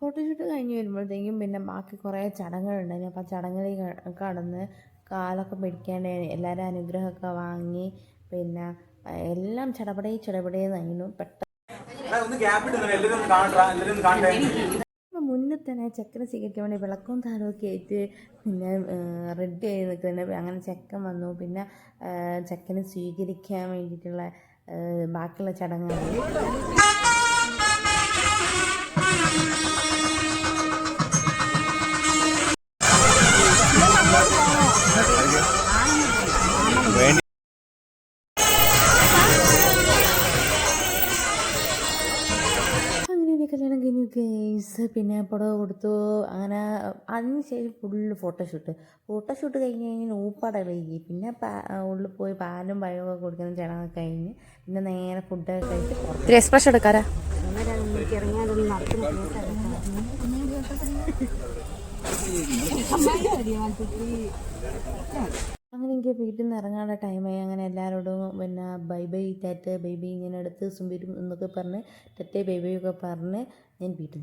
Photoshoot കഴിഞ്ഞ് വരുമ്പോഴത്തേക്കും പിന്നെ ബാക്കി കുറേ ചടങ്ങുകളുണ്ടായിരുന്നു. അപ്പോൾ ആ ചടങ്ങിൽ കടന്ന് കാലൊക്കെ പിടിക്കാണ്ട് എല്ലാവരും അനുഗ്രഹമൊക്കെ വാങ്ങി പിന്നെ എല്ലാം ചടപടേന്നായിരുന്നു. അപ്പോൾ മുന്നിൽ തന്നെ ചെക്കനെ സ്വീകരിക്കാൻ വേണ്ടി വിളക്കും താലമൊക്കെ ആയിട്ട് പിന്നെ റെഡി ആയി നിൽക്കുന്നുണ്ട്. അങ്ങനെ ചെക്കൻ വന്നു. പിന്നെ ചെക്കനെ സ്വീകരിക്കാൻ വേണ്ടിയിട്ടുള്ള ബാക്കിയുള്ള ചടങ്ങുകൾ. അങ്ങനെ കല്യാണം കഴിഞ്ഞു ഗെയ്സ്. പിന്നെ പുടവ കൊടുത്തു. അങ്ങനെ അതിനുശേഷം ഫുള്ള് ഫോട്ടോഷൂട്ട് കഴിഞ്ഞ് ഊപ്പാടെ വൈകി. പിന്നെ ഉള്ളിൽ പോയി പാലും പഴമൊക്കെ കൊടുക്കുന്ന ചടങ്ങൊക്കെ കഴിഞ്ഞ് പിന്നെ നേരെ ഫുഡൊക്കെ കഴിച്ച് എക്സ്പ്രഷൻ എടുക്കാറാ അങ്ങനെ എനിക്ക് വീട്ടിൽ നിന്ന് ഇറങ്ങാനുള്ള ടൈമായി. അങ്ങനെ എല്ലാവരോടും പിന്നെ bye bye Tata bye bye ഇങ്ങനെ എടുത്ത് സുംബിരും എന്നൊക്കെ പറഞ്ഞ് ടാറ്റ ബൈ ബൈ ഒക്കെ പറഞ്ഞ് ഞാൻ വീട്ടിൽ നിന്ന്